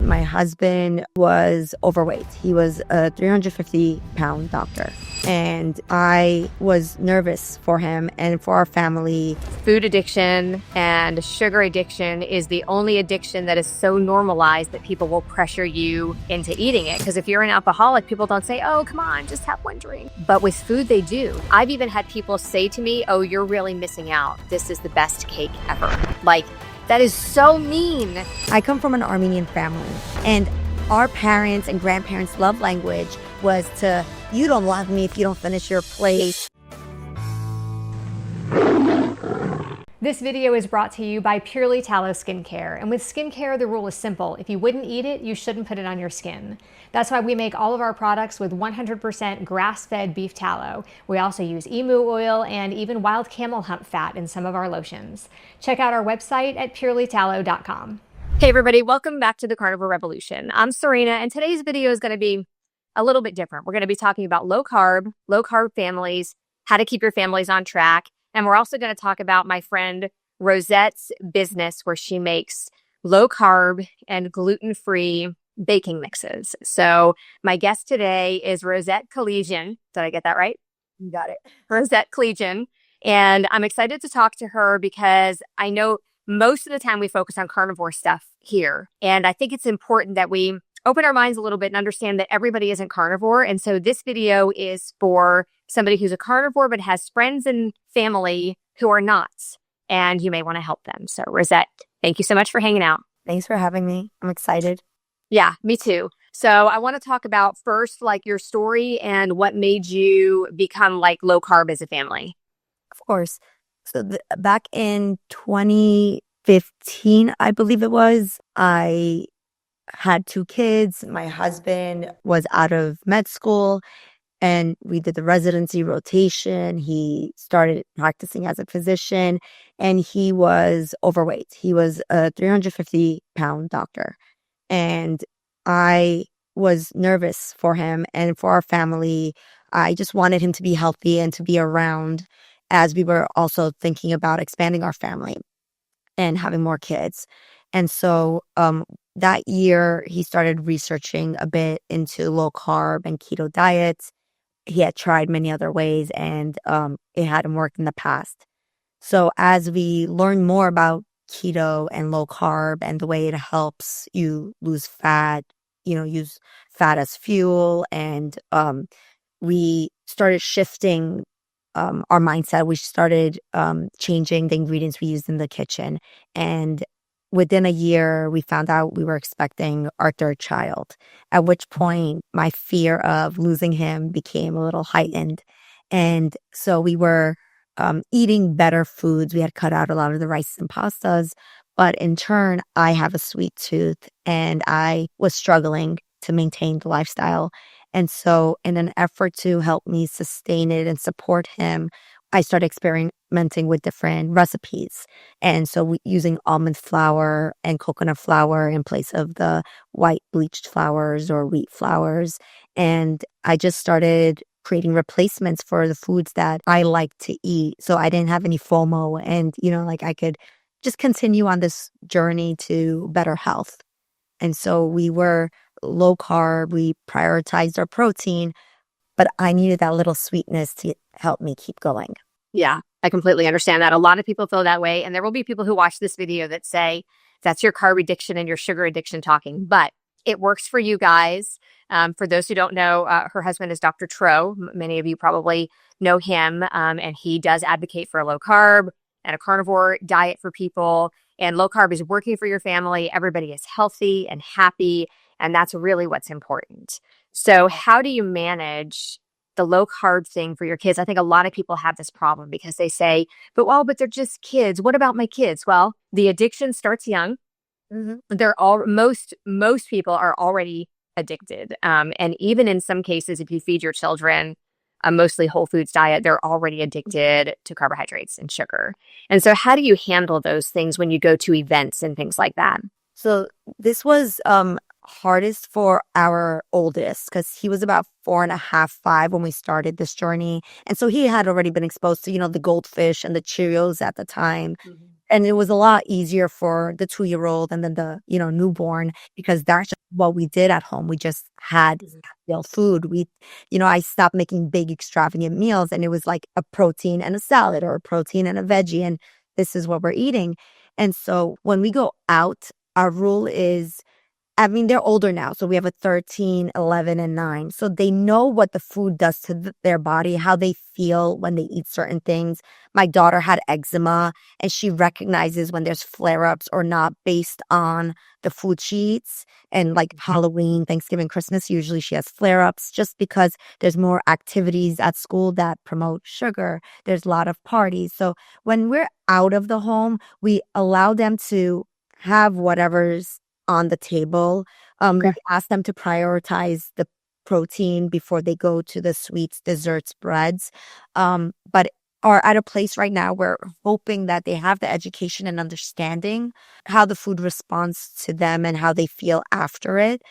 My husband was overweight. He was a 350-pound doctor. And I was nervous for him and for our family. Food addiction and sugar addiction is the only addiction that is so normalized that people will pressure you into eating it. Because if you're an alcoholic, people don't say, oh, come on, just have one drink. But with food, they do. I've even had people say to me, oh, you're really missing out. This is the best cake ever. Like, that is so mean. I come from an Armenian family, and our parents' and grandparents' love language was to, you don't love me if you don't finish your plate. This video is brought to you by Purely Tallow Skincare. And with skincare, the rule is simple. If you wouldn't eat it, you shouldn't put it on your skin. That's why we make all of our products with 100% grass-fed beef tallow. We also use emu oil and even wild camel hump fat in some of our lotions. Check out our website at purelytallow.com. Hey everybody, welcome back to the Carnivore Revolution. I'm Serena, and today's video is going to be a little bit different. We're going to be talking about low carb families, how to keep your families on track. And we're also going to talk about my friend Rosette's business where she makes low carb and gluten-free baking mixes. So my guest today is Rosette Collegian. Did I get that right? You got it. Rosette Collegian. And I'm excited to talk to her because I know most of the time we focus on carnivore stuff here. And I think it's important that we open our minds a little bit and understand that everybody isn't carnivore. And so this video is for somebody who's a carnivore but has friends and family who are not, and you may want to help them. So Rosette, thank you so much for hanging out. Thanks for having me. I'm excited. Yeah, me too. So I want to talk about first, like your story and what made you become like low carb as a family. Of course. So back in 2015, I believe it was, I had 2 kids. My husband was out of med school, and we did the residency rotation. He started practicing as a physician, and he was overweight. He was a 350-pound doctor. And I was nervous for him and for our family. I just wanted him to be healthy and to be around as we were also thinking about expanding our family and having more kids. And so that year, he started researching a bit into low carb and keto diets. He had tried many other ways, and it hadn't worked in the past. So as we learned more about keto and low carb and the way it helps you lose fat, use fat as fuel, and we started shifting our mindset. We started changing the ingredients we used in the kitchen. And within a year, we found out we were expecting our 3rd child, at which point my fear of losing him became a little heightened. And so we were eating better foods. We had cut out a lot of the rice and pastas. But in turn, I have a sweet tooth, and I was struggling to maintain the lifestyle. And so in an effort to help me sustain it and support him, I started experimenting with different recipes. And so using almond flour and coconut flour in place of the white bleached flours or wheat flours. And I just started creating replacements for the foods that I like to eat. So I didn't have any FOMO, and, I could just continue on this journey to better health. And so we were low carb, we prioritized our protein, but I needed that little sweetness to help me keep going. Yeah, I completely understand that. A lot of people feel that way. And there will be people who watch this video that say that's your carb addiction and your sugar addiction talking, but it works for you guys. For those who don't know, her husband is Dr. Tro. Many of you probably know him, and he does advocate for a low carb and a carnivore diet for people. And low carb is working for your family. Everybody is healthy and happy, and that's really what's important. So how do you manage the low carb thing for your kids? I think a lot of people have this problem because they say, but they're just kids. What about my kids? Well, the addiction starts young. Mm-hmm. Most people are already addicted. And even in some cases, if you feed your children a mostly whole foods diet, they're already addicted to carbohydrates and sugar. And so how do you handle those things when you go to events and things like that? So this was hardest for our oldest because he was about 4.5, 5 when we started this journey. And so he had already been exposed to, the goldfish and the Cheerios at the time. Mm-hmm. And it was a lot easier for the 2-year-old and then the, newborn, because that's just what we did at home. We just had real food. I stopped making big extravagant meals, and it was like a protein and a salad or a protein and a veggie. And this is what we're eating. And so when we go out, our rule is, they're older now. So we have a 13, 11, and 9. So they know what the food does to their body, how they feel when they eat certain things. My daughter had eczema, and she recognizes when there's flare-ups or not based on the food she eats. And like Halloween, Thanksgiving, Christmas, usually she has flare-ups just because there's more activities at school that promote sugar. There's a lot of parties. So when we're out of the home, we allow them to have whatever's on the table. We ask them to prioritize the protein before they go to the sweets, desserts, breads. But are at a place right now where we're hoping that they have the education and understanding how the food responds to them and how they feel after it.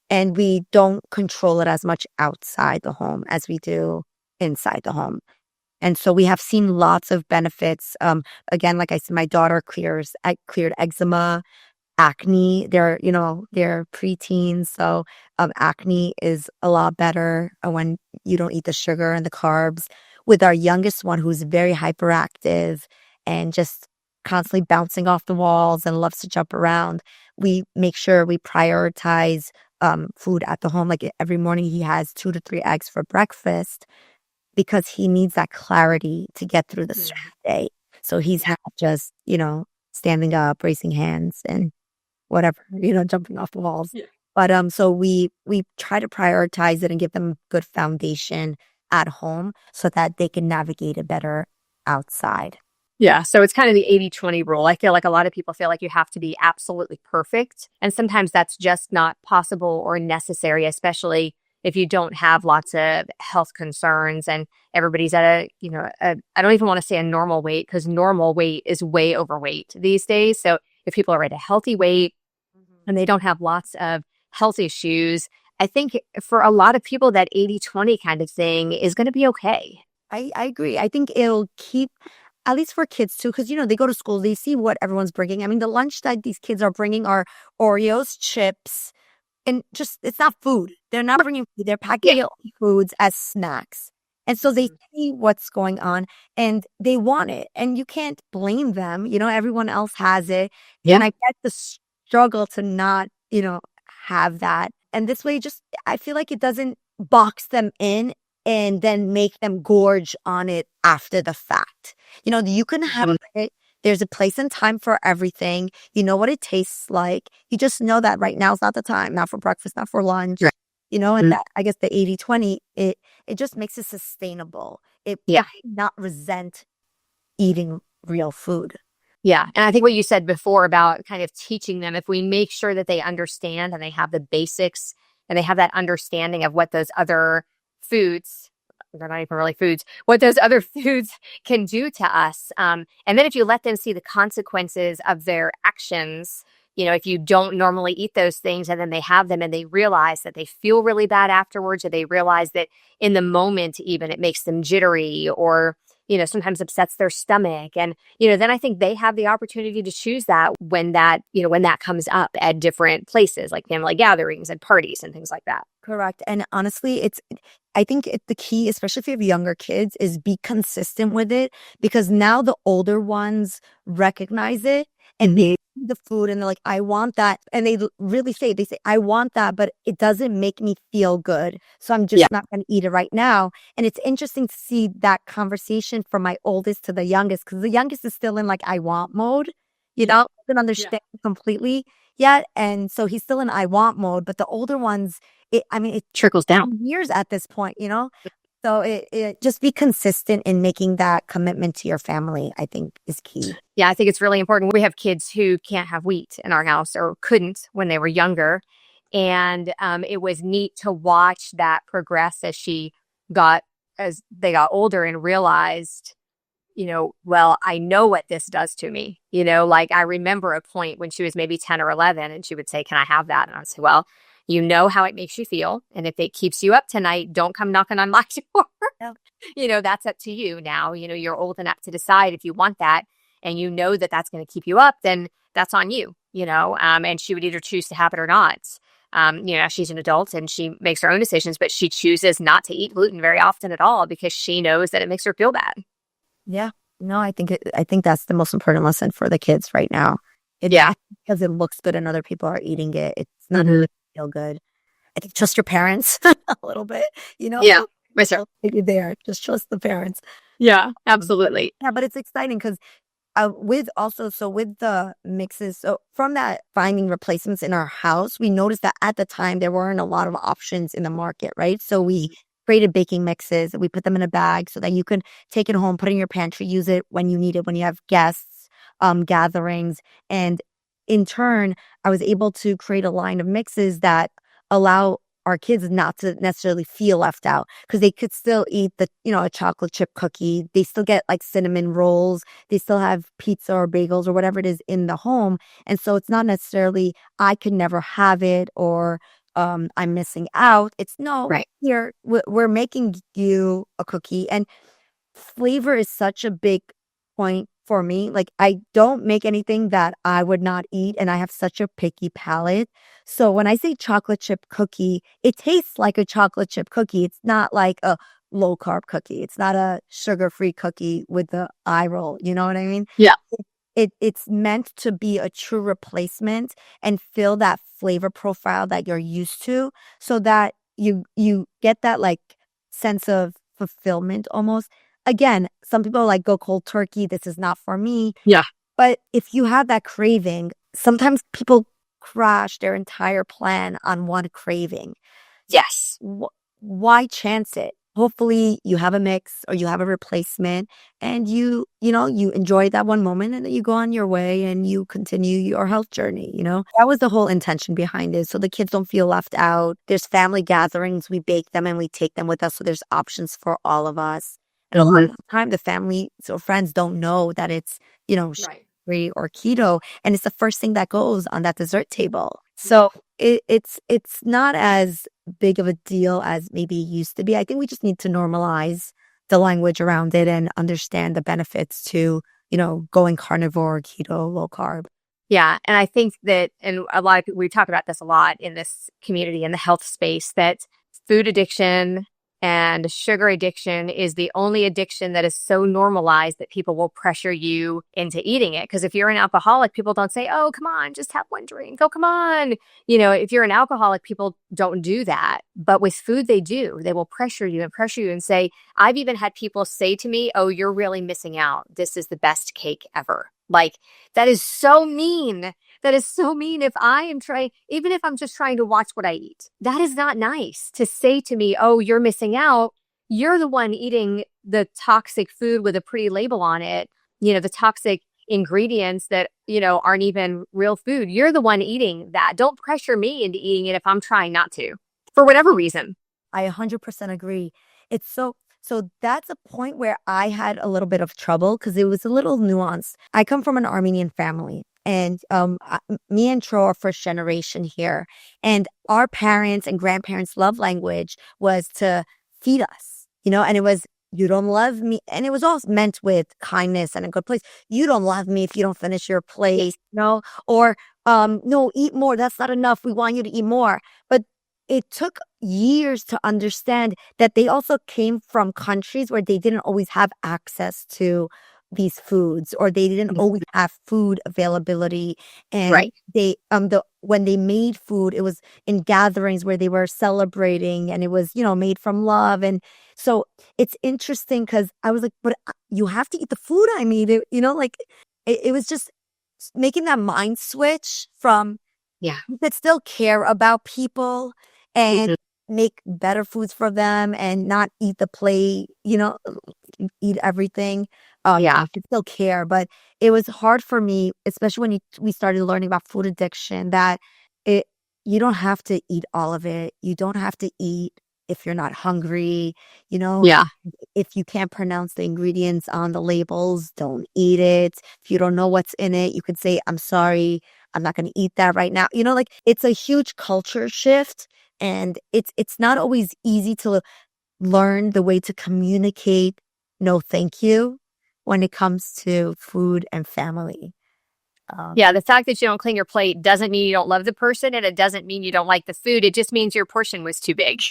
And we don't control it as much outside the home as we do inside the home. And so we have seen lots of benefits. Again, like I said, my daughter cleared eczema, acne. They're preteens, so acne is a lot better when you don't eat the sugar and the carbs. With our youngest one, who's very hyperactive and just constantly bouncing off the walls and loves to jump around, we make sure we prioritize food at the home. Like every morning he has 2 to 3 eggs for breakfast because he needs that clarity to get through the stress day. So he's not just, standing up, raising hands, and whatever, jumping off the walls. Yeah. But so we try to prioritize it and give them a good foundation at home so that they can navigate it better outside. Yeah. So it's kind of the 80-20 rule. I feel like a lot of people feel like you have to be absolutely perfect. And sometimes that's just not possible or necessary, especially if you don't have lots of health concerns and everybody's at I don't even want to say a normal weight, because normal weight is way overweight these days. So if people are at a healthy weight and they don't have lots of health issues, I think for a lot of people that 80-20 kind of thing is going to be okay. I agree. I think it'll keep, at least for kids too, because, they go to school, they see what everyone's bringing. The lunch that these kids are bringing are Oreos, chips, and just, it's not food. They're not bringing food. They're packing foods as snacks. And so they see what's going on and they want it. And you can't blame them. Everyone else has it. Yeah. And I get the struggle to not, have that. And this way, I feel like it doesn't box them in and then make them gorge on it after the fact. You can have it. There's a place and time for everything. You know what it tastes like. You just know that right now is not the time, not for breakfast, not for lunch. Right. And that, I guess the 80-20, it just makes it sustainable. It not resent eating real food. Yeah. And I think what you said before about kind of teaching them, if we make sure that they understand and they have the basics and they have that understanding of what those other foods, they're not even really foods, what those other foods can do to us. And then if you let them see the consequences of their actions, if you don't normally eat those things and then they have them and they realize that they feel really bad afterwards, or they realize that in the moment even it makes them jittery or, sometimes upsets their stomach. And, then I think they have the opportunity to choose that when that comes up at different places like family gatherings and parties and things like that. Correct. And honestly, I think the key, especially if you have younger kids, is be consistent with it, because now the older ones recognize it and they see the food and they're like, I want that. And they say, I want that, but it doesn't make me feel good. So I'm just not going to eat it right now. And it's interesting to see that conversation from my oldest to the youngest, because the youngest is still in like, I want mode, doesn't understand completely yet. And so he's still in I want mode, but the older ones, it trickles down years at this point, So it just be consistent in making that commitment to your family, I think, is key. Yeah, I think it's really important. We have kids who can't have wheat in our house or couldn't when they were younger. And it was neat to watch that progress as they got older and realized, well, I know what this does to me. Like I remember a point when she was maybe 10 or 11 and she would say, can I have that? And I would say, well, you know how it makes you feel. And if it keeps you up tonight, don't come knocking on my door. No. That's up to you now. You're old enough to decide if you want that. and you know that that's going to keep you up, then that's on you, and she would either choose to have it or not. She's an adult and she makes her own decisions, but she chooses not to eat gluten very often at all because she knows that it makes her feel bad. Yeah. No, I think that's the most important lesson for the kids right now. Yeah. Because it looks good and other people are eating it. It's not really feel good. I think trust your parents a little bit, Yeah. Right, sir. You're there. Just trust the parents. Yeah, absolutely. Yeah, but it's exciting because with the mixes, so from that finding replacements in our house, we noticed that at the time there weren't a lot of options in the market, right? So we created baking mixes. We put them in a bag so that you can take it home, put it in your pantry, use it when you need it, when you have guests, gatherings. And in turn, I was able to create a line of mixes that allow our kids not to necessarily feel left out because they could still eat a chocolate chip cookie. They still get like cinnamon rolls. They still have pizza or bagels or whatever it is in the home. And so it's not necessarily I could never have it or I'm missing out. It's no, right here we're making you a cookie. And flavor is such a big point for me. Like I don't make anything that I would not eat and I have such a picky palate. So when I say chocolate chip cookie, it tastes like a chocolate chip cookie. It's not like a low carb cookie. It's not a sugar-free cookie with the eye roll. You know what I mean? Yeah. It's meant to be a true replacement and fill that flavor profile that you're used to so that you get that like sense of fulfillment almost. Again, some people like go cold turkey. This is not for me. Yeah. But if you have that craving, sometimes people crash their entire plan on one craving. Yes. Why chance it? Hopefully you have a mix or you have a replacement and you enjoy that one moment and then you go on your way and you continue your health journey, That was the whole intention behind it. So the kids don't feel left out. There's family gatherings. We bake them and we take them with us. So there's options for all of us. And a lot of the time the family or friends don't know that it's, free or keto. And it's the first thing that goes on that dessert table. So it's not as big of a deal as maybe it used to be. I think we just need to normalize the language around it and understand the benefits to, going carnivore, keto, low carb. Yeah. And I think that, and a lot of people, we talk about this a lot in this community, in the health space, that food addiction and sugar addiction is the only addiction that is so normalized that people will pressure you into eating it. Because if you're an alcoholic, people don't say, oh, come on, just have one drink. Oh, come on. If you're an alcoholic, people don't do that. But with food, they do. They will pressure you and say, I've even had people say to me, oh, you're really missing out. This is the best cake ever. Like, that is so mean. That is so mean. Even if I'm just trying to watch what I eat, that is not nice to say to me, oh, you're missing out. You're the one eating the toxic food with a pretty label on it, the toxic ingredients that, aren't even real food. You're the one eating that. Don't pressure me into eating it if I'm trying not to, for whatever reason. I 100% agree. It's so that's a point where I had a little bit of trouble because it was a little nuanced. I come from an Armenian family. And me and Tro are first generation here. And our parents and grandparents' love language was to feed us, and it was, you don't love me. And it was all meant with kindness and a good place. You don't love me if you don't finish your plate, or no, eat more. That's not enough. We want you to eat more. But it took years to understand that they also came from countries where they didn't always have access to these foods, or they didn't always have food availability. And they when they made food, it was in gatherings where they were celebrating and it was, made from love. And so it's interesting because I was like, but you have to eat the food I made. It was just making that mind switch from that still care about people and make better foods for them and not eat the plate, eat everything. I still care, but it was hard for me, especially when we started learning about food addiction, that you don't have to eat all of it. You don't have to eat if you're not hungry, if you can't pronounce the ingredients on the labels, don't eat it. If you don't know what's in it, you could say, I'm sorry, I'm not going to eat that right now. It's a huge culture shift, and it's not always easy to learn the way to communicate no thank you when it comes to food and family. Yeah, the fact that you don't clean your plate doesn't mean you don't love the person, and it doesn't mean you don't like the food. It just means your portion was too big.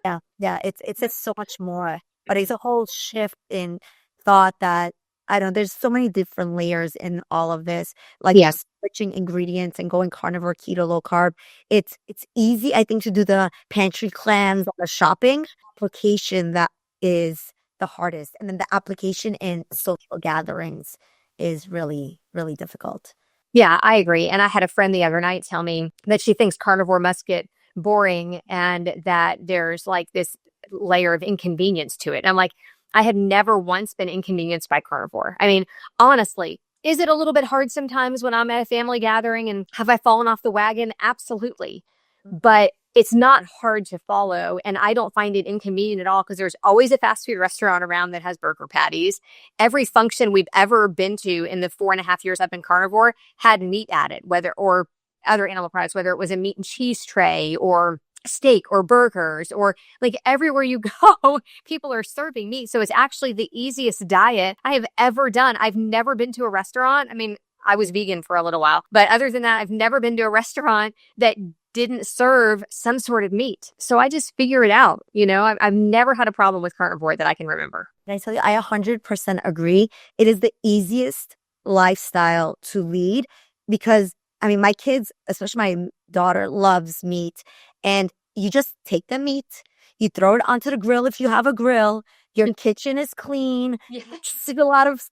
Yeah, it's just so much more, but it's a whole shift in thought that I don't. There's so many different layers in all of this, like Yes. switching ingredients and going carnivore, keto, low carb. It's easy, I think, to do the pantry cleanse or the shopping application that is the hardest, and then the application in social gatherings is really really difficult. Yeah, I agree. And I had a friend the other night tell me that she thinks carnivore must get boring and that there's like this layer of inconvenience to it. And I'm like, I have never once been inconvenienced by carnivore. I mean, honestly, is it a little bit hard sometimes when I'm at a family gathering and have I fallen off the wagon? Absolutely. But it's not hard to follow. And I don't find it inconvenient at all because there's always a fast food restaurant around that has burger patties. Every function we've ever been to in the 4.5 years I've been carnivore had meat added, whether or other animal products, whether it was a meat and cheese tray or steak or burgers or like everywhere you go, people are serving meat. So it's actually the easiest diet I have ever done. I've never been to a restaurant. I mean, I was vegan for a little while, but other than that, I've never been to a restaurant that didn't serve some sort of meat. So I just figure it out. You know, I've never had a problem with carnivore that I can remember. And I tell you, I 100% agree. It is the easiest lifestyle to lead because, I mean, my kids, especially my daughter, loves meat. And you just take the meat, you throw it onto the grill if you have a grill. Your kitchen is clean. Yeah. See a lot of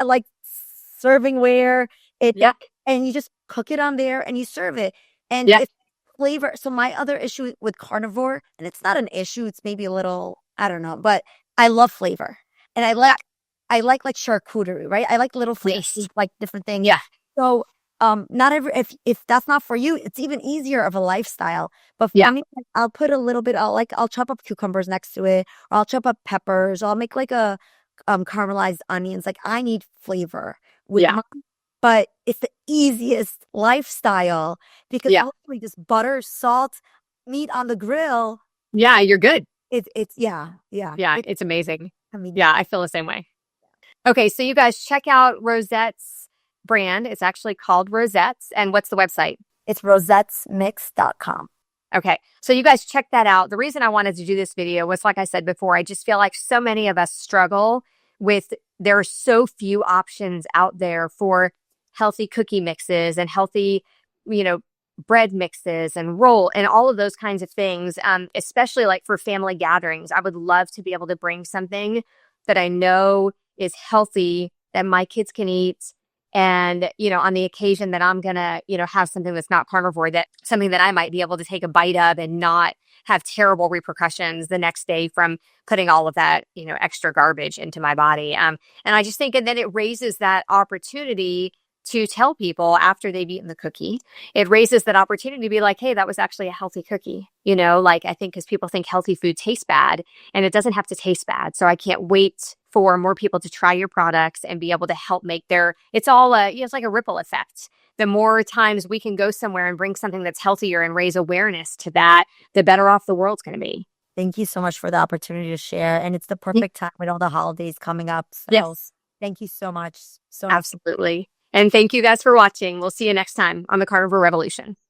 like servingware. Yeah. And you just cook it on there and you serve it. And Yeah. if flavor. So my other issue with carnivore, and it's not an issue, it's maybe a little, I don't know, but I love flavor. And I like charcuterie, right? I like little flavors, like different things. Yeah. So not every if that's not for you, it's even easier of a lifestyle. But for Yeah. me, I'll put a little bit, I'll chop up cucumbers next to it, or I'll chop up peppers, or I'll make like a caramelized onions. Like I need flavor with Yeah. but it's the easiest lifestyle because Yeah. hopefully just butter, salt, meat on the grill. Yeah. You're good. It's yeah. Yeah. It's amazing. I mean, Yeah. I feel the same way. Okay. So you guys check out Rosette's brand. It's actually called Rosette's. And what's the website? it's rosettesmix.com. Okay. So you guys check that out. The reason I wanted to do this video was, like I said before, I just feel like so many of us struggle with, there are so few options out there for healthy cookie mixes and healthy, bread mixes and roll and all of those kinds of things. Especially like for family gatherings, I would love to be able to bring something that I know is healthy that my kids can eat. And, on the occasion that I'm going to, have something that's not carnivore, that something that I might be able to take a bite of and not have terrible repercussions the next day from putting all of that, extra garbage into my body. And I just think, and then it raises that opportunity to tell people after they've eaten the cookie, it raises that opportunity to be like, hey, that was actually a healthy cookie. Like I think because people think healthy food tastes bad and it doesn't have to taste bad. So I can't wait for more people to try your products and be able to help make it's all it's like a ripple effect. The more times we can go somewhere and bring something that's healthier and raise awareness to that, the better off the world's going to be. Thank you so much for the opportunity to share. And it's the perfect time with all the holidays coming up. So Yes. Thank you so much. Absolutely. And thank you guys for watching. We'll see you next time on the Carnivore Revolution.